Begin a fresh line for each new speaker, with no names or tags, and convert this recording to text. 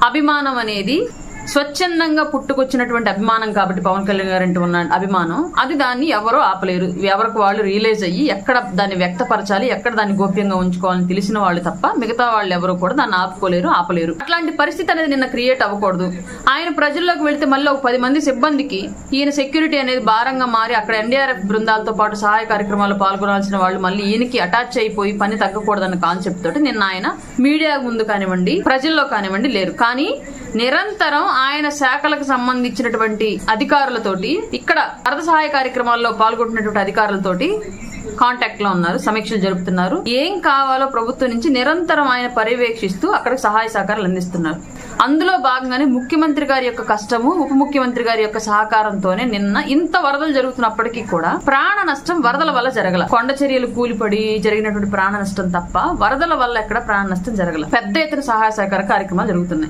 అభిమానం అనేది స్వచ్ఛందంగా పుట్టుకొచ్చినటువంటి అభిమానం కాబట్టి పవన్ కళ్యాణ్ గారంటే ఉన్న అభిమానం అది దాన్ని ఎవరో ఆపలేరు. ఎవరికి వాళ్ళు రియలైజ్ అయ్యి ఎక్కడ దాన్ని వ్యక్తపరచాలి, ఎక్కడ దాన్ని గోప్యంగా ఉంచుకోవాలని తెలిసిన వాళ్ళు తప్ప మిగతా వాళ్ళు ఎవరు కూడా దాన్ని ఆపలేరు. అట్లాంటి పరిస్థితి అనేది నిన్న క్రియేట్ అవ్వకూడదు. ఆయన ప్రజల్లోకి వెళ్తే మళ్ళీ ఒక 10 మంది సిబ్బందికి ఈయన సెక్యూరిటీ అనేది భారంగా మారి అక్కడ ఎన్డీఆర్ఎఫ్ బృందాలతో పాటు సహాయ కార్యక్రమాల్లో పాల్గొనాల్సిన వాళ్ళు మళ్ళీ ఈయనకి అటాచ్ అయిపోయి పని తగ్గకూడదన్న కాన్సెప్ట్ తోటి నిన్న ఆయన మీడియా ముందు కానివ్వండి, ప్రజల్లో కానివ్వండి లేరు. కానీ నిరంతరం ఆయన శాఖలకు సంబంధించినటువంటి అధికారులతోటి, ఇక్కడ వరద సహాయ కార్యక్రమాల్లో పాల్గొంటున్నటువంటి అధికారులతోటి కాంటాక్ట్ లో ఉన్నారు, సమీక్షలు జరుపుతున్నారు. ఏం కావాలో ప్రభుత్వం నుంచి నిరంతరం ఆయన పర్యవేక్షిస్తూ అక్కడ సహాయ సహకారాలు అందిస్తున్నారు. అందులో భాగంగానే ముఖ్యమంత్రి గారి యొక్క కష్టము, ఉప ముఖ్యమంత్రి గారి యొక్క సహకారంతోనే నిన్న ఇంత వరదలు జరుగుతున్నప్పటికీ కూడా ప్రాణ నష్టం వరదల వల్ల జరగల. కొండ చర్యలు కూలిపడి జరిగినటువంటి ప్రాణ నష్టం తప్ప వరదల వల్ల ఎక్కడ ప్రాణ నష్టం జరగల. పెద్ద ఎత్తున సహాయ సహకార కార్యక్రమాలు జరుగుతున్నాయి.